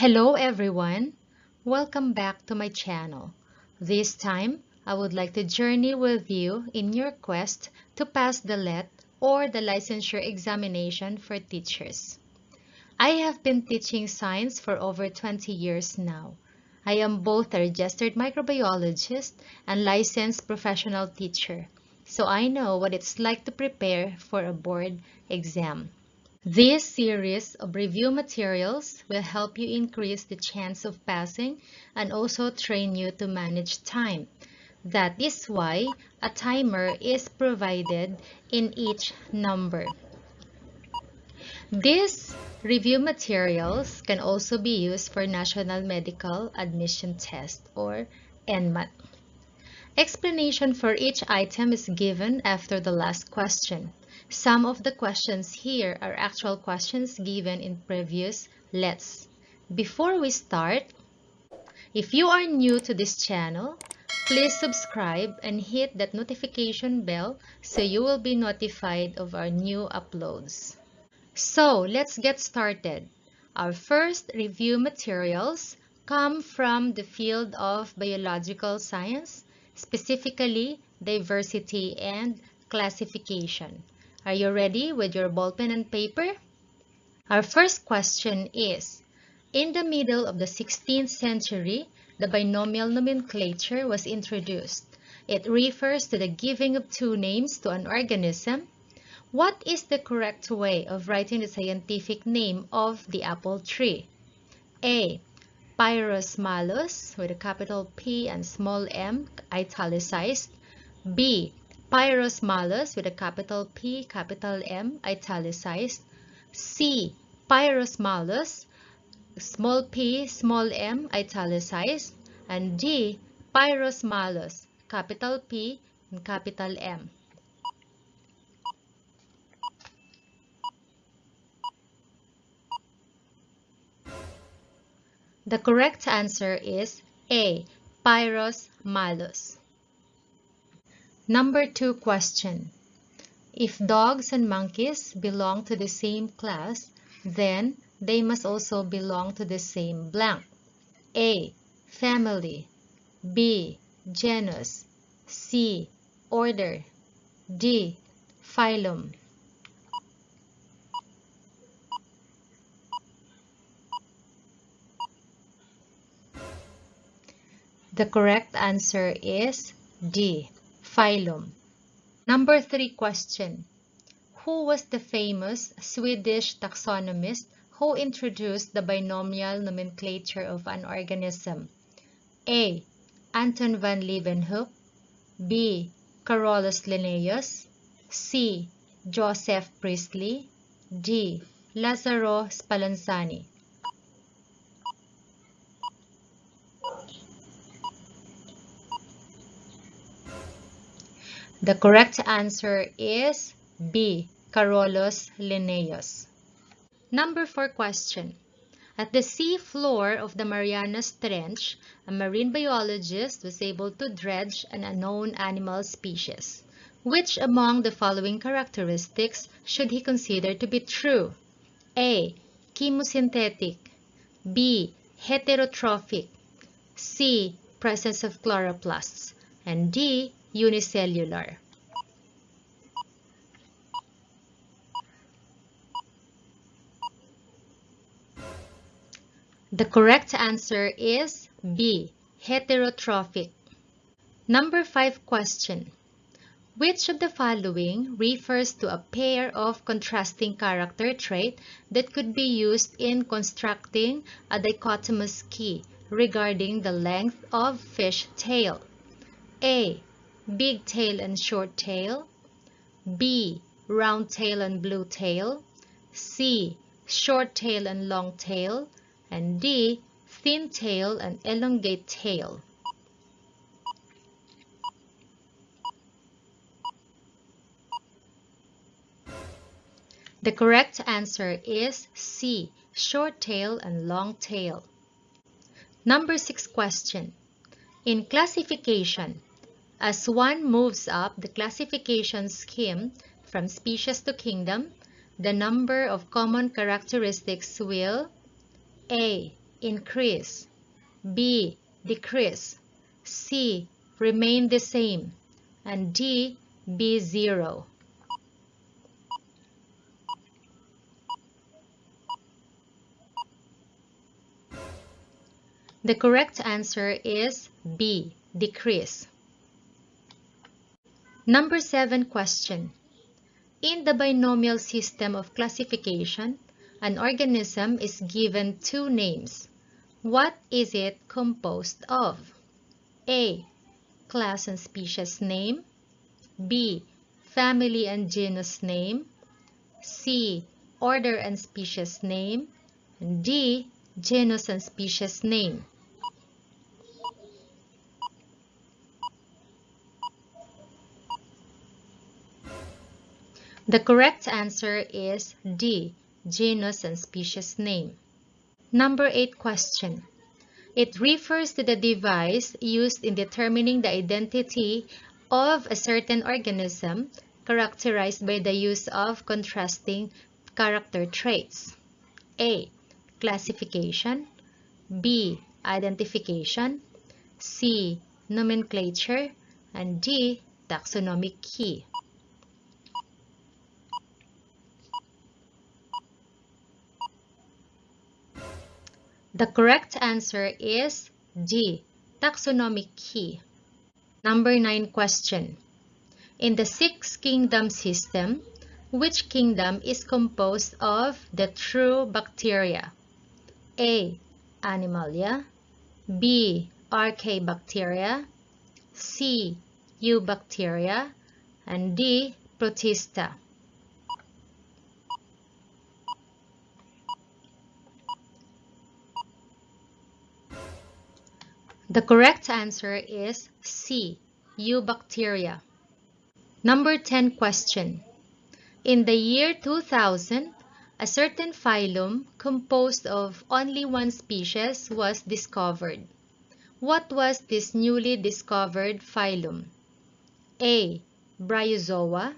Hello everyone! Welcome back to my channel. This time, I would like to journey with you in your quest to pass the LET or the licensure examination for teachers. I have been teaching science for over 20 years now. I am both a registered microbiologist and licensed professional teacher, so I know what it's like to prepare for a board exam. This series of review materials will help you increase the chance of passing and also train you to manage time. That is why a timer is provided in each number. These review materials can also be used for National Medical Admission Test or NMAT. Explanation for each item is given after the last question. Some of the questions here are actual questions given in previous LETs. Before we start, if you are new to this channel, please subscribe and hit that notification bell so you will be notified of our new uploads. So let's get started. Our first review materials come from the field of biological science, specifically diversity and classification. Are you ready with your ballpen and paper? Our first question is, in the middle of the 16th century, the binomial nomenclature was introduced. It refers to the giving of two names to an organism. What is the correct way of writing the scientific name of the apple tree? A. Pyrus malus with a capital P and small m italicized. B. Pyrus malus with a capital P, capital M italicized. C. Pyrus malus, small p, small m italicized. And D. Pyrus malus, capital P and capital M. The correct answer is A. Pyrus malus. Number 2 question. If dogs and monkeys belong to the same class, then they must also belong to the same blank. A. Family. B. Genus. C. Order. D. Phylum. The correct answer is D. Phylum. Number 3 question. Who was the famous Swedish taxonomist who introduced the binomial nomenclature of an organism? A. Anton van Leeuwenhoek. B. Carolus Linnaeus. C. Joseph Priestley. D. Lazzaro Spallanzani. The correct answer is B. Carolus Linnaeus. Number 4 question. At the sea floor of the Marianas Trench, a marine biologist was able to dredge an unknown animal species. Which among the following characteristics should he consider to be true? A. Chemosynthetic. B. Heterotrophic. C. Presence of chloroplasts. And D. Unicellular. The correct answer is B. Heterotrophic. Number 5 question. Which of the following refers to a pair of contrasting character trait that could be used in constructing a dichotomous key regarding the length of fish tail? A. Big tail and short tail. B. Round tail and blue tail. C. Short tail and long tail. And D. Thin tail and elongate tail. The correct answer is C. Short tail and long tail. Number 6 question. In classification, as one moves up the classification scheme from species to kingdom, the number of common characteristics will A. increase, B, decrease, C, remain the same, and D, be zero. The correct answer is B, decrease. Number 7 question. In the binomial system of classification, an organism is given two names. What is it composed of? A, class and species name, B, family and genus name, C, order and species name, and D, genus and species name. The correct answer is D, genus and species name. Number 8 question. It refers to the device used in determining the identity of a certain organism characterized by the use of contrasting character traits. A, classification, B, identification, C, nomenclature, and D, taxonomic key. The correct answer is D, taxonomic key. Number 9 question. In the 6 kingdom system, which kingdom is composed of the true bacteria? A, Animalia, B, Archaebacteria, C, Eubacteria, and D, Protista. The correct answer is C, Eubacteria. Number 10 question. In the year 2000, a certain phylum composed of only one species was discovered. What was this newly discovered phylum? A, Bryozoa,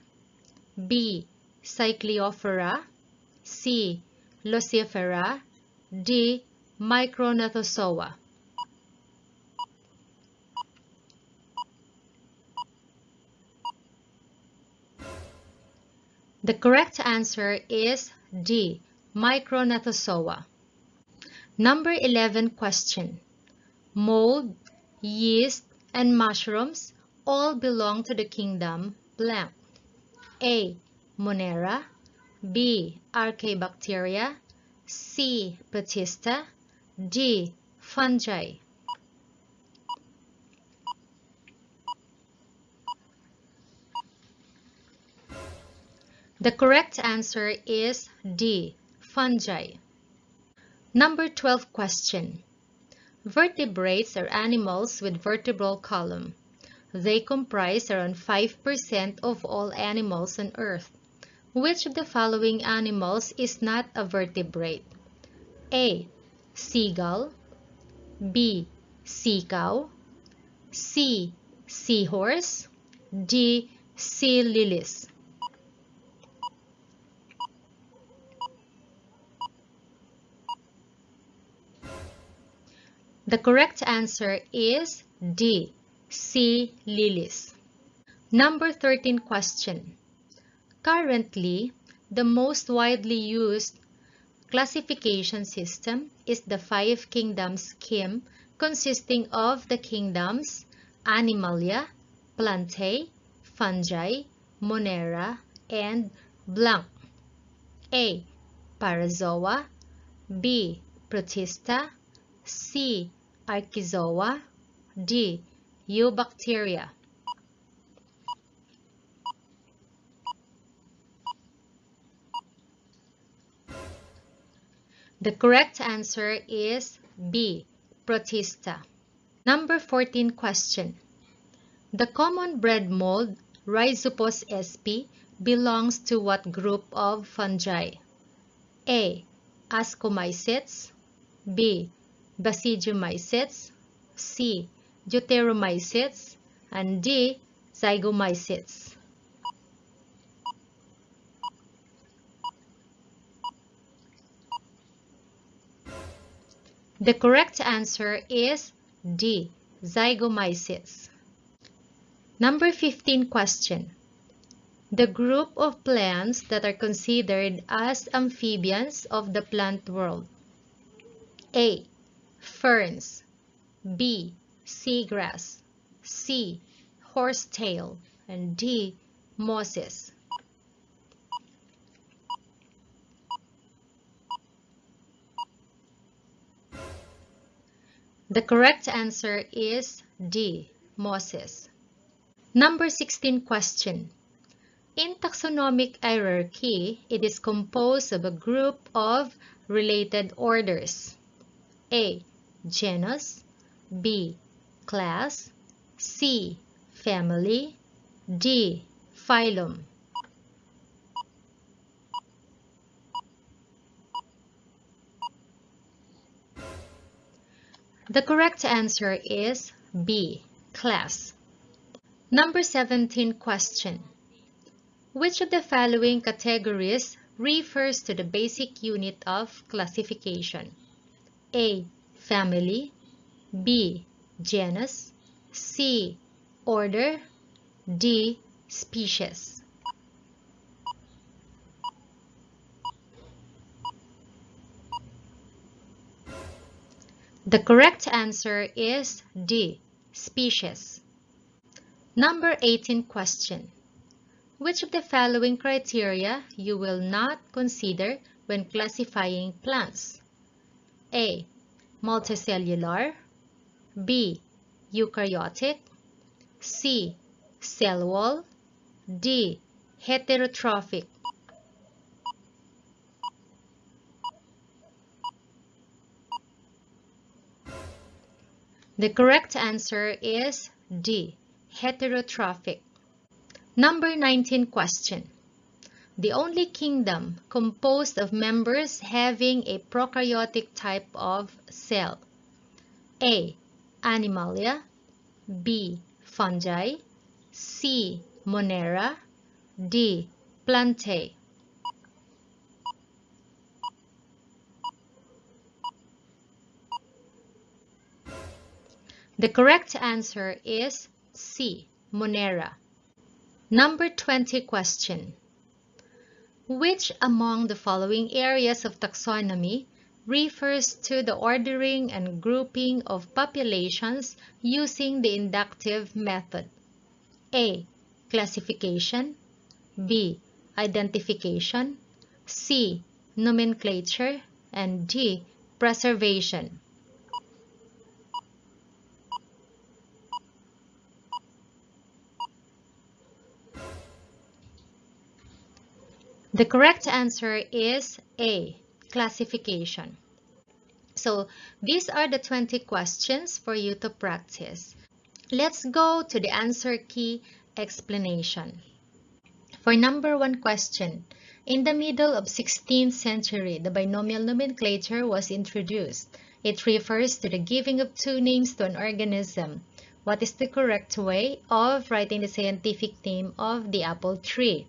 B, Cycliophora, C, Lucifera, D, Micronathozoa. The correct answer is D, Micronathozoa. Number 11 question. Mold, yeast, and mushrooms all belong to the kingdom blank. A, Monera, B, Archaebacteria, C, Protista, D, fungi. The correct answer is D, fungi. Number 12 question. Vertebrates are animals with vertebral column. They comprise around 5% of all animals on Earth. Which of the following animals is not a vertebrate? A, seagull, B, sea cow, C, seahorse, D, sea lilies. The correct answer is D, sea lilies. Number 13 question. Currently, the most widely used classification system is the 5 kingdoms scheme consisting of the kingdoms Animalia, Plantae, Fungi, Monera, and blank. A, Parazoa, B, Protista, C, Archezoa, D, Eubacteria. The correct answer is B, Protista. Number 14 question. The common bread mold, Rhizopus sp, belongs to what group of fungi? A, Ascomycetes, B, Basidiomycetes, C, Deuteromycetes, and D, Zygomycetes. The correct answer is D, zygomycetes. Number 15 question. The group of plants that are considered as amphibians of the plant world. A. Ferns. B. Seagrass. C. Horsetail. And D. Mosses. The correct answer is D. Mosses. Number 16 question. In taxonomic hierarchy, it is composed of a group of related orders. A. Genus. B. Class. C. Family. D. Phylum. The correct answer is B. Class. Number 17 question. Which of the following categories refers to the basic unit of classification? A. Family. B. Genus. C. Order. D. Species. The correct answer is D. Species. Number 18 question. Which of the following criteria you will not consider when classifying plants? A. Multicellular. B. Eukaryotic. C. Cell wall. D. Heterotrophic. The correct answer is D. Heterotrophic. Number 19 question. The only kingdom composed of members having a prokaryotic type of cell. A. Animalia. B. Fungi. C. Monera. D. Plantae. The correct answer is C. Monera. Number 20 question. Which among the following areas of taxonomy refers to the ordering and grouping of populations using the inductive method? A. Classification. B. Identification. C. Nomenclature. And D. Preservation. The correct answer is A. Classification. So these are the 20 questions for you to practice. Let's go to the answer key explanation. For number 1 question, in the middle of 16th century, the binomial nomenclature was introduced. It refers to the giving of two names to an organism. What is the correct way of writing the scientific name of the apple tree?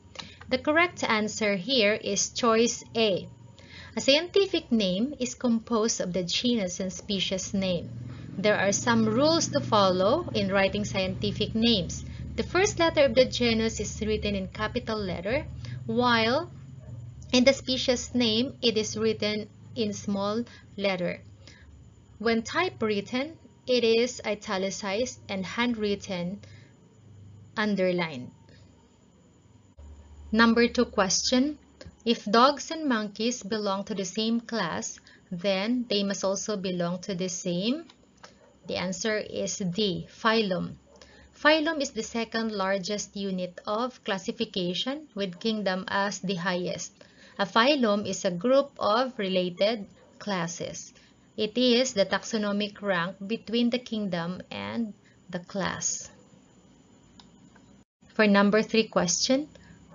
The correct answer here is choice A. A scientific name is composed of the genus and species name. There are some rules to follow in writing scientific names. The first letter of the genus is written in capital letter, while in the species name, it is written in small letter. When typewritten, it is italicized and handwritten, underlined. Number 2 question. If dogs and monkeys belong to the same class, then they must also belong to the same. The answer is D. Phylum. Phylum is the second largest unit of classification with kingdom as the highest. A phylum is a group of related classes. It is the taxonomic rank between the kingdom and the class. For number 3 question.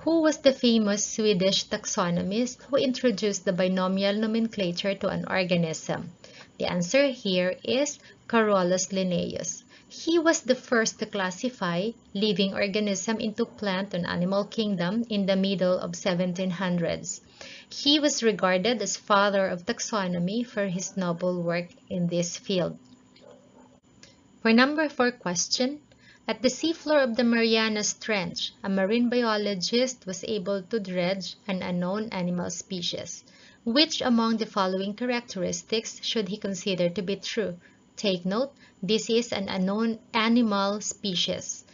Who was the famous Swedish taxonomist who introduced the binomial nomenclature to an organism? The answer here is Carolus Linnaeus. He was the first to classify living organism into plant and animal kingdom in the middle of 1700s. He was regarded as father of taxonomy for his noble work in this field. For number 4 question, at the seafloor of the Marianas Trench, a marine biologist was able to dredge an unknown animal species. Which among the following characteristics should he consider to be true? Take note, this is an unknown animal species.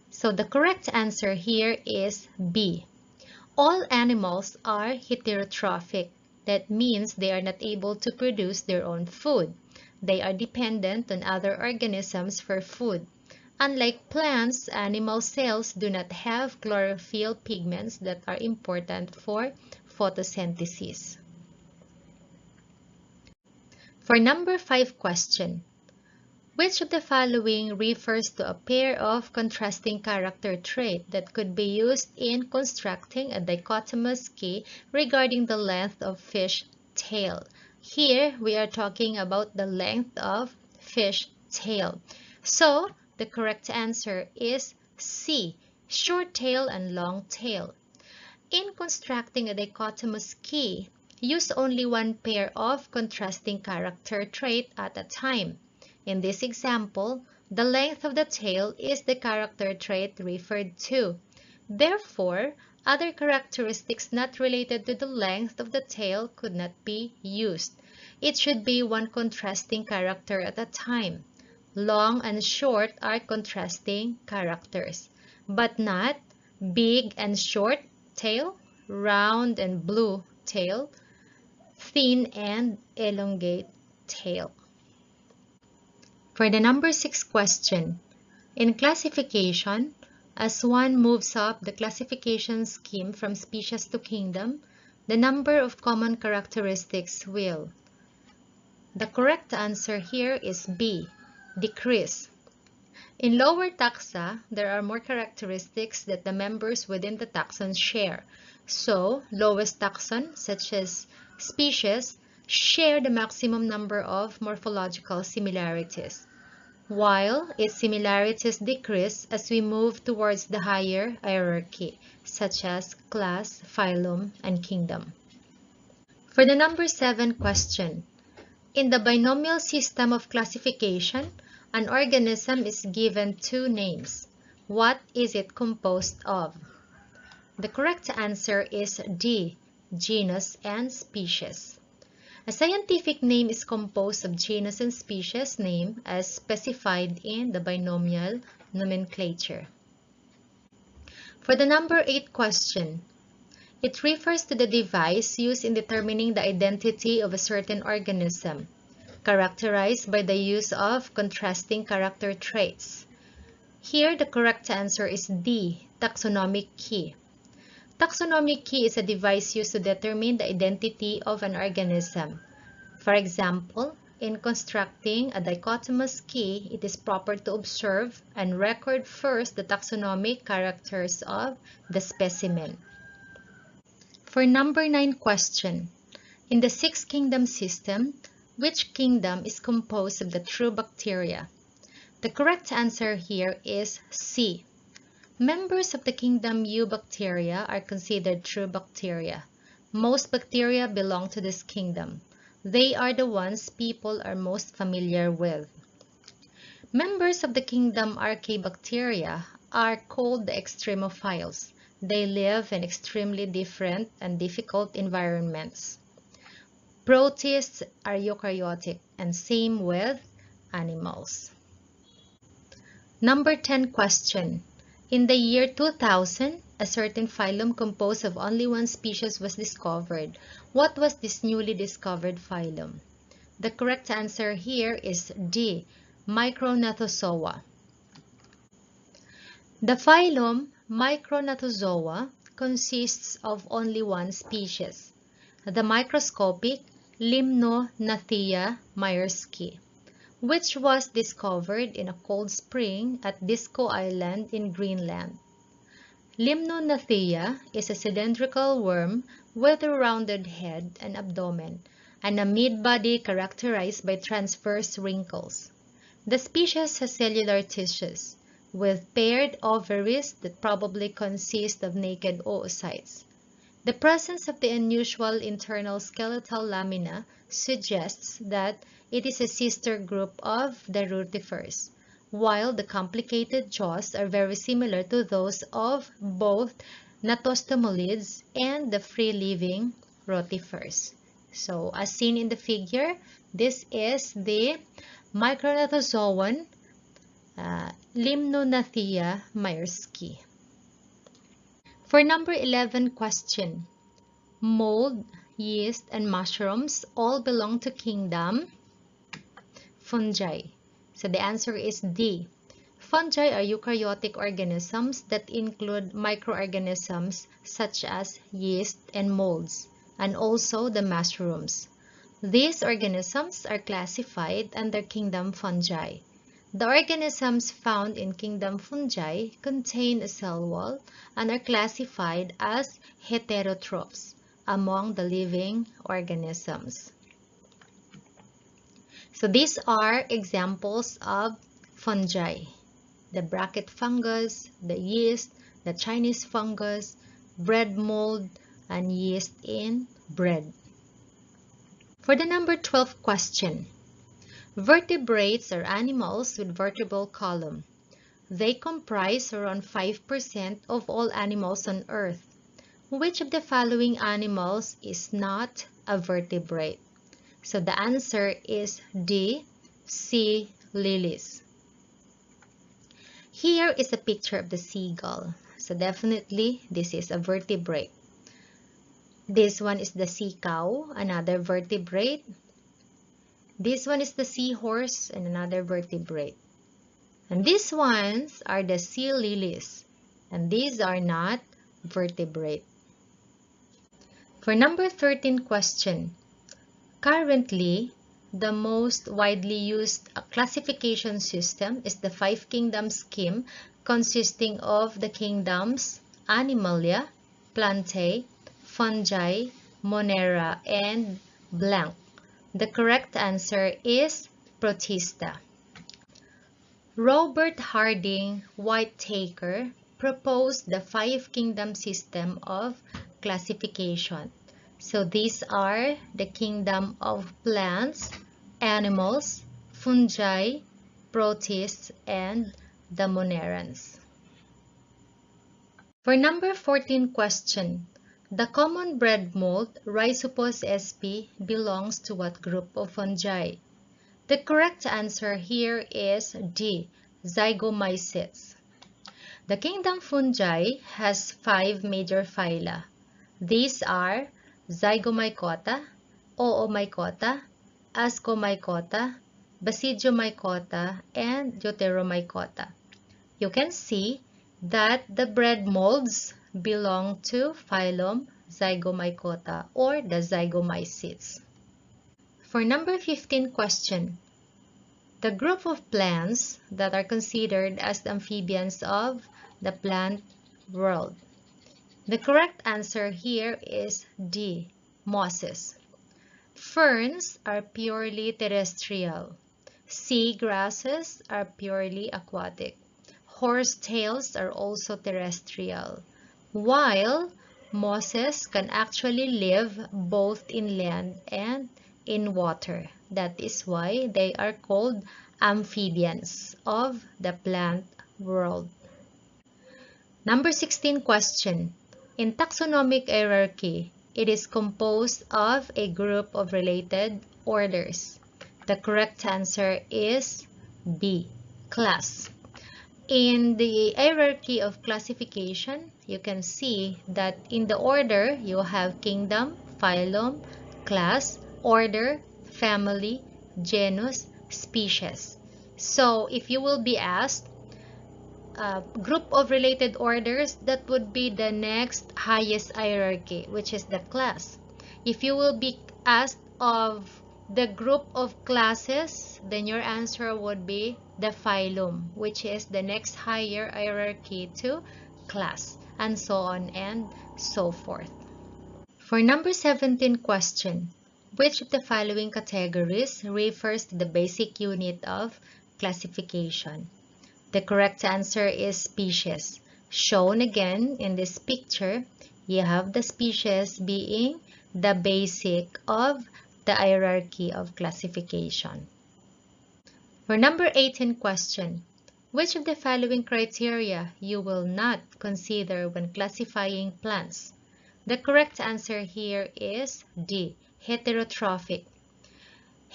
So the correct answer here is B. All animals are heterotrophic. That means they are not able to produce their own food. They are dependent on other organisms for food. Unlike plants, animal cells do not have chlorophyll pigments that are important for photosynthesis. For number 5 question, which of the following refers to a pair of contrasting character traits that could be used in constructing a dichotomous key regarding the length of fish tail? Here, we are talking about the length of fish tail. So, the correct answer is C, short tail and long tail. In constructing a dichotomous key, use only one pair of contrasting character trait at a time. In this example, the length of the tail is the character trait referred to. Therefore, other characteristics not related to the length of the tail could not be used. It should be one contrasting character at a time. Long and short are contrasting characters, but not big and short tail, round and blue tail, thin and elongate tail. For the number 6 question, in classification, as one moves up the classification scheme from species to kingdom, the number of common characteristics will. The correct answer here is B, decrease. In lower taxa, there are more characteristics that the members within the taxon share. So, lowest taxon, such as species, share the maximum number of morphological similarities, while its similarities decrease as we move towards the higher hierarchy, such as class, phylum, and kingdom. For the number 7 question, in the binomial system of classification, an organism is given two names. What is it composed of? The correct answer is D, genus and species. A scientific name is composed of genus and species name as specified in the binomial nomenclature. For the number 8 question, it refers to the device used in determining the identity of a certain organism, characterized by the use of contrasting character traits. Here, the correct answer is D, taxonomic key. Taxonomic key is a device used to determine the identity of an organism. For example, in constructing a dichotomous key, it is proper to observe and record first the taxonomic characters of the specimen. For number 9 question, in the 6 kingdom system, which kingdom is composed of the true bacteria? The correct answer here is C. Members of the kingdom Eubacteria are considered true bacteria. Most bacteria belong to this kingdom. They are the ones people are most familiar with. Members of the kingdom Archaebacteria are called the extremophiles. They live in extremely different and difficult environments. Protists are eukaryotic, and same with animals. Number 10 question. In the year 2000, a certain phylum composed of only one species was discovered. What was this newly discovered phylum? The correct answer here is D, Micronathozoa. The phylum Micronathozoa consists of only one species, the microscopic Limnonathia myerski, which was discovered in a cold spring at Disco Island in Greenland. Limnonathia is a cylindrical worm with a rounded head and abdomen, and a mid-body characterized by transverse wrinkles. The species has cellular tissues with paired ovaries that probably consist of naked oocytes. The presence of the unusual internal skeletal lamina suggests that it is a sister group of the rotifers, while the complicated jaws are very similar to those of both natostomolids and the free-living rotifers. So, as seen in the figure, this is the micronatozoan Limnonathia myerski. For number 11 question, mold, yeast, and mushrooms all belong to kingdom fungi. So the answer is D. Fungi are eukaryotic organisms that include microorganisms such as yeast and molds, and also the mushrooms. These organisms are classified under kingdom fungi. The organisms found in kingdom fungi contain a cell wall and are classified as heterotrophs among the living organisms. So these are examples of fungi: the bracket fungus, the yeast, the Chinese fungus, bread mold, and yeast in bread. For the number 12 question, vertebrates are animals with vertebral column. They comprise around 5% of all animals on Earth. Which of the following animals is not a vertebrate? So the answer is D, sea lilies. Here is a picture of the seagull. So definitely this is a vertebrate. This one is the sea cow, another vertebrate. This one is the seahorse and another vertebrate. And these ones are the sea lilies, and these are not vertebrate. For number 13 question, currently, the most widely used classification system is the Five Kingdoms scheme, consisting of the kingdoms Animalia, Plantae, Fungi, Monera, and blank. The correct answer is Protista. Robert Harding Whitaker proposed the Five Kingdom system of classification. So these are the kingdom of plants, animals, fungi, protists, and the monerans. For number 14 question, the common bread mold Rhizopus sp belongs to what group of fungi? The correct answer here is D, zygomycetes. The kingdom fungi has 5 major phyla. These are Zygomycota, Oomycota, Ascomycota, Basidiomycota, and Deuteromycota. You can see that the bread molds belong to phylum Zygomycota or the zygomycetes. For number 15 question, the group of plants that are considered as the amphibians of the plant world. The correct answer here is D, mosses. Ferns are purely terrestrial. Sea grasses are purely aquatic. Horsetails are also terrestrial, while mosses can actually live both in land and in water. That is why they are called amphibians of the plant world. Number 16 question. In taxonomic hierarchy, it is composed of a group of related orders. The correct answer is B, class. In the hierarchy of classification, you can see that in the order, you have kingdom, phylum, class, order, family, genus, species. So, if you will be asked, group of related orders, that would be the next highest hierarchy, which is the class. If you will be asked of the group of classes, then your answer would be the phylum, which is the next higher hierarchy to class, and so on and so forth. For number 17 question, which of the following categories refers to the basic unit of classification. The correct answer is species. Shown again in this picture, you have the species being the basic of the hierarchy of classification. For number 18 question, which of the following criteria you will not consider when classifying plants? The correct answer here is D, heterotrophic.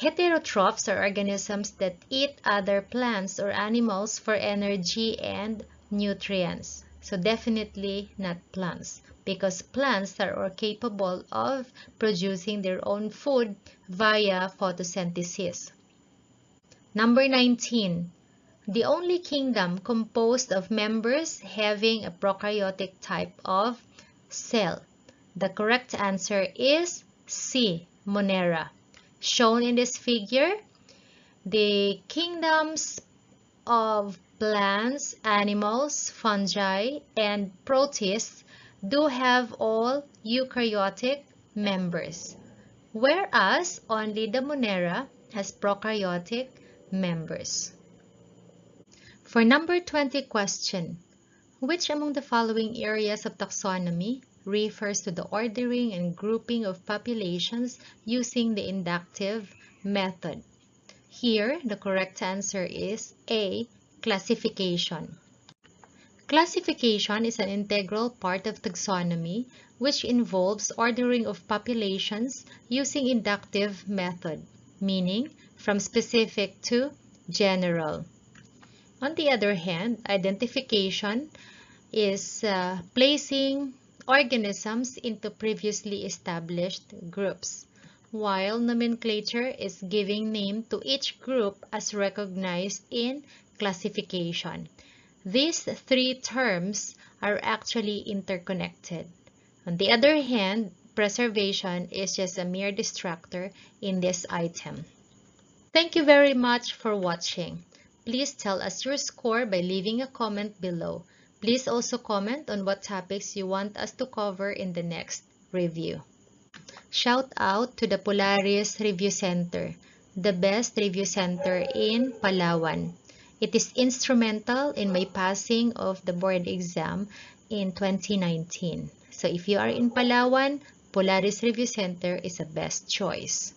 Heterotrophs are organisms that eat other plants or animals for energy and nutrients. So definitely not plants, because plants are capable of producing their own food via photosynthesis. Number 19. The only kingdom composed of members having a prokaryotic type of cell. The correct answer is C, Monera. Shown in this figure, the kingdoms of plants, animals, fungi, and protists do have all eukaryotic members, whereas only the Monera has prokaryotic members. For number 20 question, which among the following areas of taxonomy refers to the ordering and grouping of populations using the inductive method? Here, the correct answer is A, classification. Classification is an integral part of taxonomy which involves ordering of populations using inductive method, meaning from specific to general. On the other hand, identification is placing organisms into previously established groups, while nomenclature is giving name to each group as recognized in classification. These three terms are actually interconnected. On the other hand, preservation is just a mere distractor in this item. Thank you very much for watching. Please tell us your score by leaving a comment below. Please also comment on what topics you want us to cover in the next review. Shout out to the Polaris Review Center, the best review center in Palawan. It is instrumental in my passing of the board exam in 2019. So if you are in Palawan, Polaris Review Center is a best choice.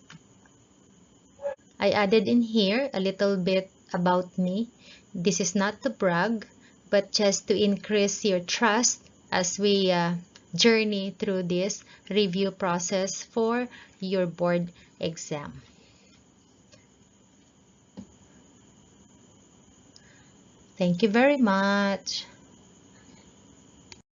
I added in here a little bit about me. This is not to brag, but just to increase your trust as we journey through this review process for your board exam. Thank you very much.